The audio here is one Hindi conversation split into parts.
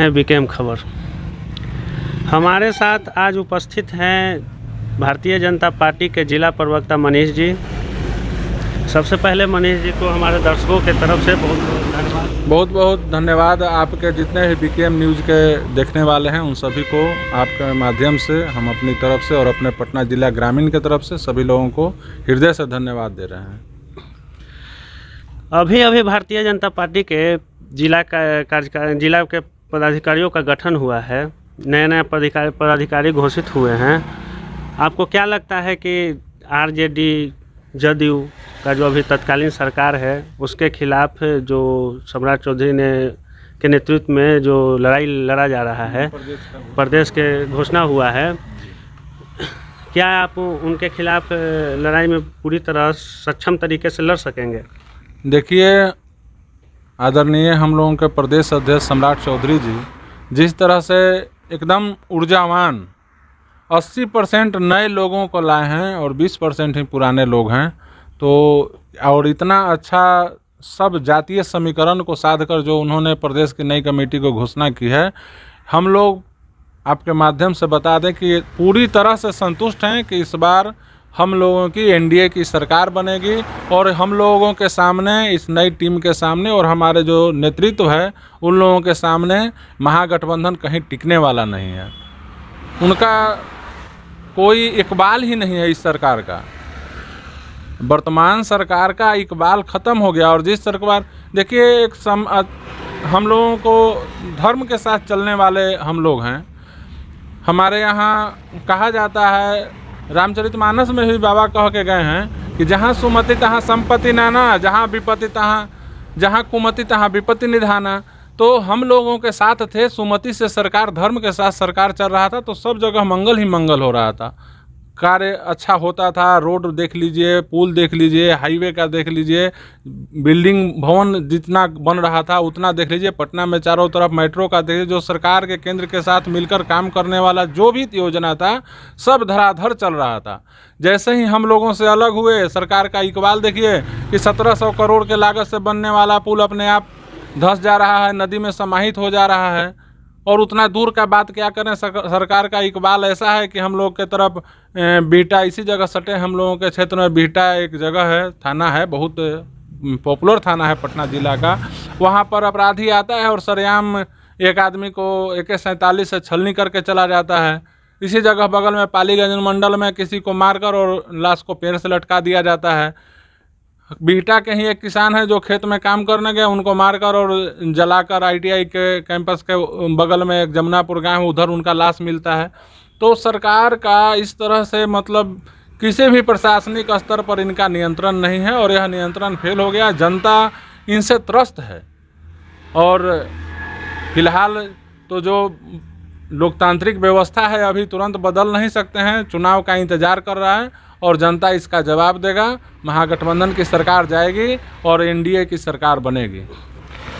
हैं बीकेएम खबर। हमारे साथ आज उपस्थित हैं भारतीय जनता पार्टी के जिला प्रवक्ता मनीष जी। सबसे पहले मनीष जी को हमारे दर्शकों के तरफ से बहुत बहुत धन्यवाद। बहुत बहुत धन्यवाद। आपके जितने भी बीकेएम न्यूज़ के देखने वाले हैं उन सभी को आपके माध्यम से हम अपनी तरफ से और अपने पटना जिला ग्रामीण की तरफ से सभी लोगों को हृदय से धन्यवाद दे रहे हैं। अभी भारतीय जनता पार्टी के जिला के पदाधिकारियों का गठन हुआ है, नए पदाधिकारी घोषित हुए हैं। आपको क्या लगता है कि आरजेडी जदयू का जो अभी तत्कालीन सरकार है उसके खिलाफ जो सम्राट चौधरी के नेतृत्व में जो लड़ाई लड़ा जा रहा है, प्रदेश के घोषणा हुआ है, क्या आप उनके खिलाफ लड़ाई में पूरी तरह सक्षम तरीके से लड़ सकेंगे? देखिए, आदरणीय हम लोगों के प्रदेश अध्यक्ष सम्राट चौधरी जी जिस तरह से एकदम ऊर्जावान 80% नए लोगों को लाए हैं और 20% ही पुराने लोग हैं, तो और इतना अच्छा सब जातीय समीकरण को साध कर जो उन्होंने प्रदेश की नई कमेटी को घोषणा की है, हम लोग आपके माध्यम से बता दें कि पूरी तरह से संतुष्ट हैं कि इस बार हम लोगों की एनडीए की सरकार बनेगी और हम लोगों के सामने, इस नई टीम के सामने और हमारे जो नेतृत्व है उन लोगों के सामने महागठबंधन कहीं टिकने वाला नहीं है। उनका कोई इकबाल ही नहीं है इस सरकार का। वर्तमान सरकार का इकबाल ख़त्म हो गया। और जिस सरकार, देखिए, हम लोगों को धर्म के साथ चलने वाले हम लोग हैं। हमारे यहाँ कहा जाता है, रामचरितमानस में भी बाबा कह के गए हैं कि जहाँ सुमति तहाँ संपत्ति नाना, जहाँ विपत्ति तहाँ, जहाँ कुमति तहाँ विपत्ति निधाना। तो हम लोगों के साथ थे, सुमति से सरकार, धर्म के साथ सरकार चल रहा था, तो सब जगह मंगल ही मंगल हो रहा था, कार्य अच्छा होता था। रोड देख लीजिए, पुल देख लीजिए, हाईवे का देख लीजिए, बिल्डिंग भवन जितना बन रहा था उतना देख लीजिए। पटना में चारों तरफ मेट्रो का देखिए, जो सरकार के केंद्र के साथ मिलकर काम करने वाला जो भी योजना था सब धराधर चल रहा था। जैसे ही हम लोगों से अलग हुए, सरकार का इकबाल देखिए कि 1700 करोड़ के लागत से बनने वाला पुल अपने आप धंस जा रहा है, नदी में समाहित हो जा रहा है। और उतना दूर का बात क्या करें, सरकार का इकबाल ऐसा है कि हम लोग के तरफ बिहटा, इसी जगह सटे हम लोगों के क्षेत्र में बिहटा एक जगह है, थाना है, बहुत पॉपुलर थाना है पटना जिला का। वहाँ पर अपराधी आता है और सरेआम एक आदमी को AK-47 से छलनी करके चला जाता है। इसी जगह बगल में पालीगंज मंडल में किसी को मारकर और लाश को पेड़ से लटका दिया जाता है। बिहटा के ही एक किसान है जो खेत में काम करने गए, उनको मारकर और जलाकर ITI के कैंपस के बगल में एक जमुनापुर गांव, उधर उनका लाश मिलता है। तो सरकार का इस तरह से मतलब किसी भी प्रशासनिक स्तर पर इनका नियंत्रण नहीं है और यह नियंत्रण फेल हो गया। जनता इनसे त्रस्त है और फिलहाल तो जो लोकतांत्रिक व्यवस्था है अभी तुरंत बदल नहीं सकते हैं, चुनाव का इंतज़ार कर रहा है और जनता इसका जवाब देगा। महागठबंधन की सरकार जाएगी और एनडीए की सरकार बनेगी।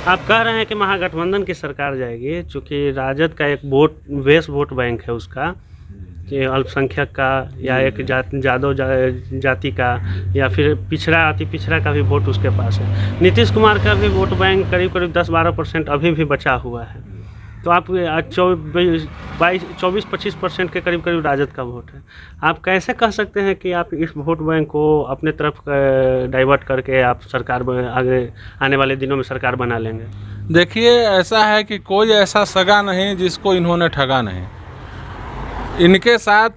आप कह रहे हैं कि महागठबंधन की सरकार जाएगी, चूँकि राजद का एक बेस वोट बैंक है उसका, कि अल्पसंख्यक का या एक यादव जाति का या फिर पिछड़ा, अति पिछड़ा का भी वोट उसके पास है। नीतीश कुमार का भी वोट बैंक करीब 10-12% अभी भी बचा हुआ है। तो आप 24-25% के करीब राजद का वोट है। आप कैसे कह सकते हैं कि आप इस वोट बैंक को अपने तरफ डाइवर्ट करके आप सरकार आगे आने वाले दिनों में सरकार बना लेंगे? देखिए, ऐसा है कि कोई ऐसा सगा नहीं जिसको इन्होंने ठगा नहीं। इनके साथ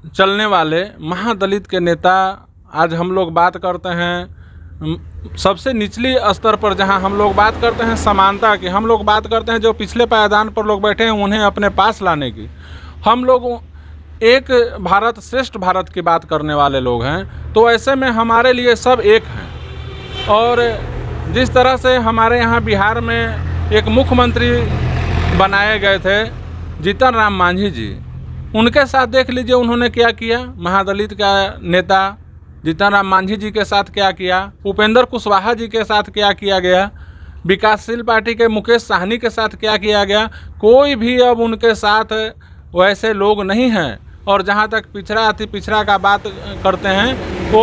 चलने वाले महादलित के नेता, आज हम लोग बात करते हैं सबसे निचली स्तर पर, जहां हम लोग बात करते हैं समानता की, हम लोग बात करते हैं जो पिछले पायदान पर लोग बैठे हैं उन्हें अपने पास लाने की, हम लोग एक भारत श्रेष्ठ भारत की बात करने वाले लोग हैं। तो ऐसे में हमारे लिए सब एक हैं। और जिस तरह से हमारे यहाँ बिहार में एक मुख्यमंत्री बनाए गए थे जीतन राम मांझी जी, उनके साथ देख लीजिए उन्होंने क्या किया। महादलित का नेता जीतन राम मांझी जी के साथ क्या किया, उपेंद्र कुशवाहा जी के साथ क्या किया गया, विकासशील पार्टी के मुकेश साहनी के साथ क्या किया गया। कोई भी अब उनके साथ वैसे लोग नहीं हैं। और जहाँ तक पिछड़ा अति पिछड़ा का बात करते हैं, तो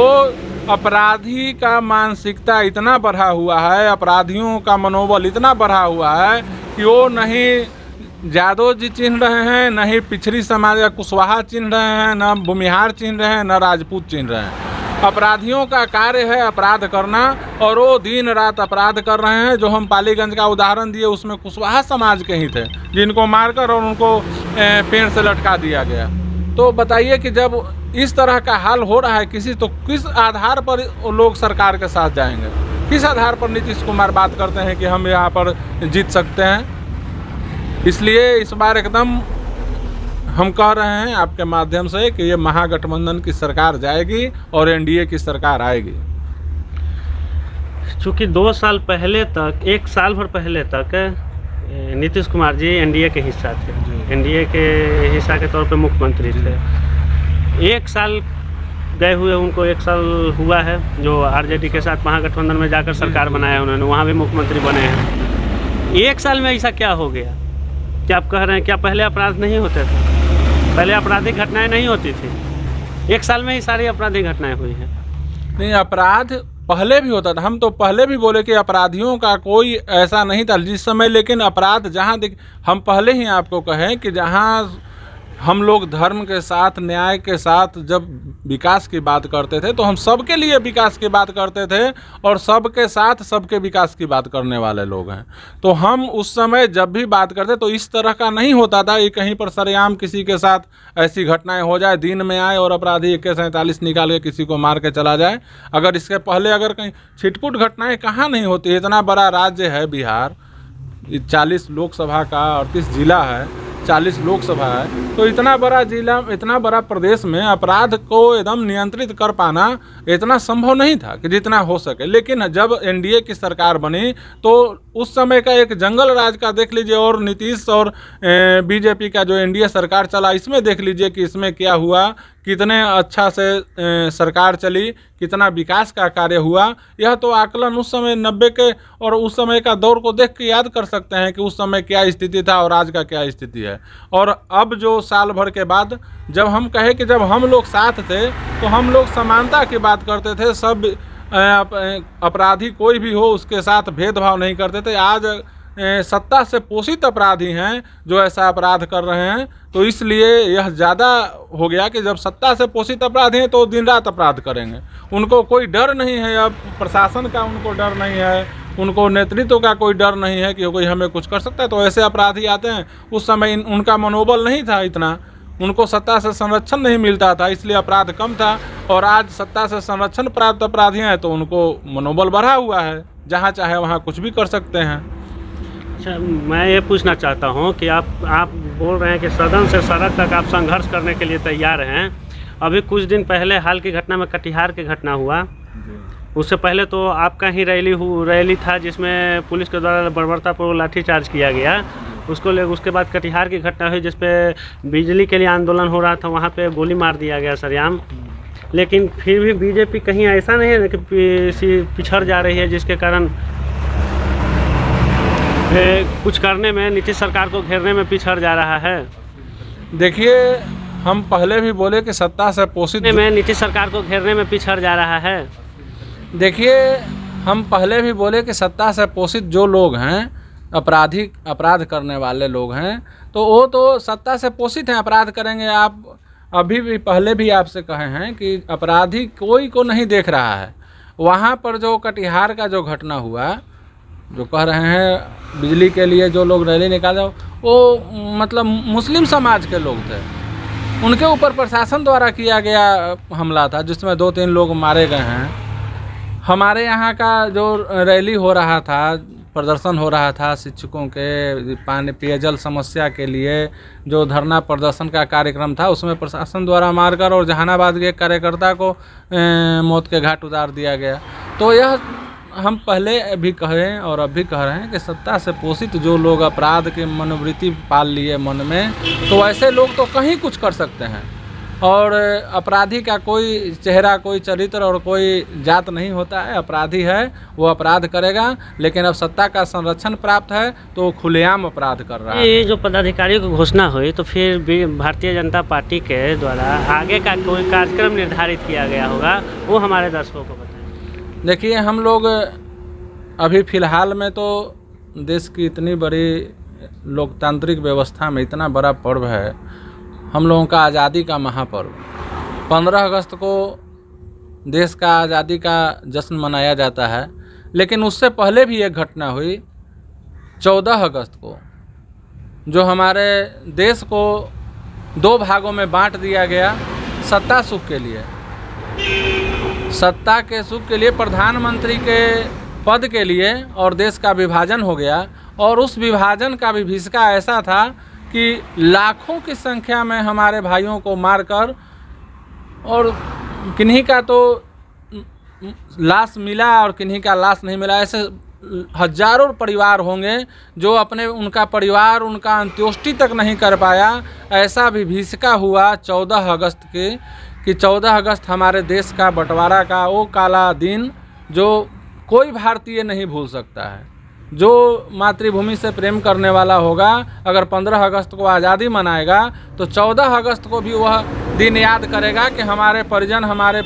अपराधी का मानसिकता इतना बढ़ा हुआ है, अपराधियों का मनोबल इतना बढ़ा हुआ है कि वो नहीं यादव जी चिन्ह रहे हैं, न ही पिछड़ी समाज या कुशवाहा चिन्ह रहे हैं, न भूमिहार चिन्ह रहे हैं, न राजपूत चिन्ह रहे हैं। अपराधियों का कार्य है अपराध करना, और वो दिन रात अपराध कर रहे हैं। जो हम पालीगंज का उदाहरण दिए उसमें कुशवाहा समाज के ही थे जिनको मारकर और उनको पेड़ से लटका दिया गया। तो बताइए कि जब इस तरह का हाल हो रहा है तो किस आधार पर लोग सरकार के साथ जाएंगे? किस आधार पर नीतीश कुमार बात करते हैं कि हम यहाँ पर जीत सकते हैं? इसलिए इस बार एकदम हम कह रहे हैं आपके माध्यम से कि ये महागठबंधन की सरकार जाएगी और एनडीए की सरकार आएगी। चूँकि 2 साल पहले तक, 1 साल भर पहले तक नीतीश कुमार जी एनडीए के हिस्सा थे, एनडीए के हिस्सा के तौर पे मुख्यमंत्री थे। 1 साल गए हुए उनको 1 साल हुआ है जो आरजेडी के साथ महागठबंधन में जाकर सरकार बनाया उन्होंने, वहाँ भी मुख्यमंत्री बने हैं। 1 साल में ऐसा क्या हो गया? क्या आप कह रहे हैं क्या पहले अपराध नहीं होते थे? पहले आपराधिक घटनाएं नहीं होती थी? 1 साल में ही सारी आपराधिक घटनाएं हुई हैं। नहीं, अपराध पहले भी होता था। हम तो पहले भी बोले कि अपराधियों का कोई ऐसा नहीं था जिस समय, लेकिन अपराध जहाँ हम पहले ही आपको कहें कि जहाँ हम लोग धर्म के साथ, न्याय के साथ जब विकास की बात करते थे तो हम सबके लिए विकास की बात करते थे और सबके साथ सबके विकास की बात करने वाले लोग हैं। तो हम उस समय जब भी बात करते तो इस तरह का नहीं होता था कि कहीं पर सरेआम किसी के साथ ऐसी घटनाएं हो जाए, दिन में आए और अपराधी AK-47 निकाल के किसी को मार के चला जाए। अगर इसके पहले अगर कहीं छिटपुट घटनाएं कहाँ नहीं होती? इतना बड़ा राज्य है बिहार, 40 लोकसभा का 38 जिला है, 40 लोकसभा है, तो इतना बड़ा जिला, इतना बड़ा प्रदेश में अपराध को एकदम नियंत्रित कर पाना इतना संभव नहीं था कि जितना हो सके। लेकिन जब एनडीए की सरकार बनी तो उस समय का एक जंगल राज का देख लीजिए, और नीतीश और बीजेपी का जो एनडीए सरकार चला इसमें देख लीजिए कि इसमें क्या हुआ, कितने अच्छा से सरकार चली, कितना विकास का कार्य हुआ। यह तो आकलन उस समय 90 के और उस समय का दौर को देख के याद कर सकते हैं कि उस समय क्या स्थिति था और आज का क्या स्थिति है। और अब जो साल भर के बाद जब हम कहे कि जब हम लोग साथ थे तो हम लोग समानता की बात करते थे, सब अपराधी कोई भी हो उसके साथ भेदभाव नहीं करते थे। आज सत्ता से पोषित अपराधी हैं जो ऐसा अपराध कर रहे हैं, तो इसलिए यह ज़्यादा हो गया कि जब सत्ता से पोषित अपराधी हैं तो दिन रात अपराध करेंगे। उनको कोई डर नहीं है, अब प्रशासन का उनको डर नहीं है, उनको नेतृत्व का कोई डर नहीं है कि कोई हमें कुछ कर सकता है। तो ऐसे अपराधी आते हैं। उस समय उनका मनोबल नहीं था इतना, उनको सत्ता से संरक्षण नहीं मिलता था, इसलिए अपराध कम था। और आज सत्ता से संरक्षण प्राप्त अपराधी हैं तो उनको मनोबल बढ़ा हुआ है, जहाँ चाहे वहाँ कुछ भी कर सकते हैं। अच्छा, मैं ये पूछना चाहता हूँ कि आप बोल रहे हैं कि सदन से सड़क तक आप संघर्ष करने के लिए तैयार हैं। अभी कुछ दिन पहले हाल की घटना में कटिहार की घटना हुआ, उससे पहले तो आपका ही रैली था जिसमें पुलिस के द्वारा बर्बरतापूर्वक लाठीचार्ज किया गया। उसके बाद कटिहार की घटना हुई जिसपे बिजली के लिए आंदोलन हो रहा था, वहाँ पे गोली मार दिया गया सरेआम। लेकिन फिर भी बीजेपी कहीं ऐसा नहीं है कि पिछड़ जा रही है जिसके कारण कुछ करने में, नीतीश सरकार को घेरने में पिछड़ जा रहा है। देखिए, हम पहले भी बोले कि सत्ता से पोषित में नीतीश सरकार को घेरने में पिछड़ जा रहा है। देखिए, हम पहले भी बोले कि सत्ता से पोषित जो लोग हैं, अपराध करने वाले लोग हैं, तो वो तो सत्ता से पोषित हैं, अपराध करेंगे। आप अभी भी पहले भी आपसे कहे हैं कि अपराधी कोई को नहीं देख रहा है। वहाँ पर जो कटिहार का जो घटना हुआ, जो कह रहे हैं बिजली के लिए जो लोग रैली निकाले, वो मतलब मुस्लिम समाज के लोग थे, उनके ऊपर प्रशासन द्वारा किया गया हमला था जिसमें 2-3 लोग मारे गए हैं। हमारे यहाँ का जो रैली हो रहा था, प्रदर्शन हो रहा था शिक्षकों के पानी पेयजल समस्या के लिए, जो धरना प्रदर्शन का कार्यक्रम था, उसमें प्रशासन द्वारा मारकर और जहानाबाद के कार्यकर्ता को मौत के घाट उतार दिया गया। तो यह हम पहले भी कहें और अब भी कह रहे हैं कि सत्ता से पोषित जो लोग अपराध के मनोवृत्ति पाल लिए मन में, तो ऐसे लोग तो कहीं कुछ कर सकते हैं। और अपराधी का कोई चेहरा, कोई चरित्र और कोई जात नहीं होता है। अपराधी है वो अपराध करेगा, लेकिन अब सत्ता का संरक्षण प्राप्त है तो वो खुलेआम अपराध कर रहा है। ये जो पदाधिकारियों की घोषणा हुई, तो फिर भी भारतीय जनता पार्टी के द्वारा आगे का कोई कार्यक्रम निर्धारित किया गया होगा, वो हमारे दर्शकों को बताएं। देखिए, हम लोग अभी फ़िलहाल में तो देश की इतनी बड़ी लोकतांत्रिक व्यवस्था में इतना बड़ा पर्व है, हम लोगों का आज़ादी का महापर्व। 15 अगस्त को देश का आज़ादी का जश्न मनाया जाता है, लेकिन उससे पहले भी एक घटना हुई 14 अगस्त को, जो हमारे देश को 2 भागों में बांट दिया गया सत्ता सुख के लिए। सत्ता के सुख के लिए, प्रधानमंत्री के पद के लिए, और देश का विभाजन हो गया। और उस विभाजन का विभीषिका ऐसा था कि लाखों की संख्या में हमारे भाइयों को मारकर, और किन्हीं का तो लाश मिला और किन्हीं का लाश नहीं मिला, ऐसे हजारों परिवार होंगे जो उनका परिवार उनका अंत्येष्टि तक नहीं कर पाया। ऐसा विभीषिका हुआ 14 अगस्त के, कि 14 अगस्त हमारे देश का बंटवारा का वो काला दिन जो कोई भारतीय नहीं भूल सकता है। जो मातृभूमि से प्रेम करने वाला होगा, अगर 15 अगस्त को आज़ादी मनाएगा तो 14 अगस्त को भी वह दिन याद करेगा कि हमारे परिजन, हमारे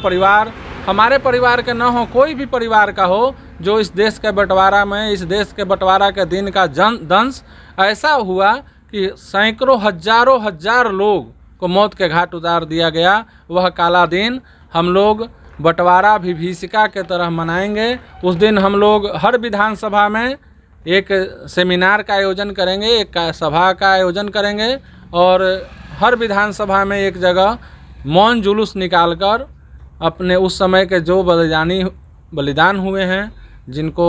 परिवार के न हो, कोई भी परिवार का हो, जो इस देश के बंटवारा में, इस देश के बंटवारा के दिन का दंश ऐसा हुआ कि सैकड़ों हजार लोग को मौत के घाट उतार दिया गया। वह काला दिन हम लोग बंटवारा विभीषिका के तरह मनाएंगे। उस दिन हम लोग हर विधानसभा में एक सेमिनार का आयोजन करेंगे, एक सभा का आयोजन करेंगे, और हर विधानसभा में एक जगह मौन जुलूस निकालकर अपने उस समय के जो बलिदान हुए हैं, जिनको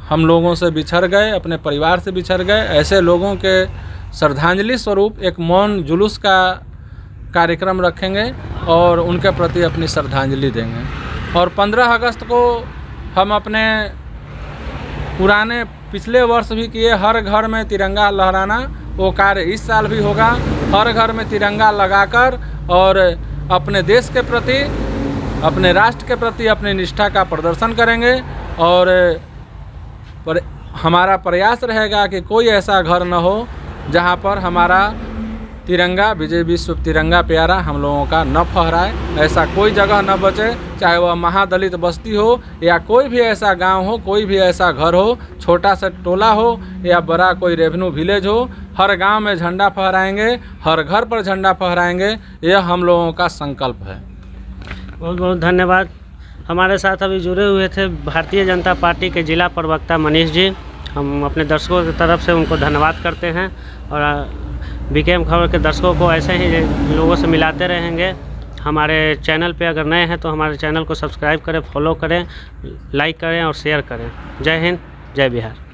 हम लोगों से बिछड़ गए, अपने परिवार से बिछड़ गए, ऐसे लोगों के श्रद्धांजलि स्वरूप एक मौन जुलूस का कार्यक्रम रखेंगे और उनके प्रति अपनी श्रद्धांजलि देंगे। और 15 अगस्त को हम अपने पिछले वर्ष भी किए हर घर में तिरंगा लहराना, वो कार्य इस साल भी होगा। हर घर में तिरंगा लगाकर और अपने देश के प्रति, अपने राष्ट्र के प्रति अपनी निष्ठा का प्रदर्शन करेंगे। और हमारा प्रयास रहेगा कि कोई ऐसा घर न हो जहां पर हमारा तिरंगा, विजय विश्व तिरंगा प्यारा, हम लोगों का न फहराए। ऐसा कोई जगह न बचे, चाहे वह महादलित बस्ती हो या कोई भी ऐसा गांव हो, कोई भी ऐसा घर हो, छोटा सा टोला हो या बड़ा कोई रेवेन्यू विलेज हो, हर गांव में झंडा फहराएंगे, हर घर पर झंडा फहराएंगे। यह हम लोगों का संकल्प है। बहुत बहुत धन्यवाद। हमारे साथ अभी जुड़े हुए थे भारतीय जनता पार्टी के जिला प्रवक्ता मनीष जी। हम अपने दर्शकों की तरफ से उनको धन्यवाद करते हैं, और बीकेएम खबर के दर्शकों को ऐसे ही लोगों से मिलाते रहेंगे। हमारे चैनल पे अगर नए हैं तो हमारे चैनल को सब्सक्राइब करें, फॉलो करें, लाइक करें और शेयर करें। जय हिंद, जय बिहार।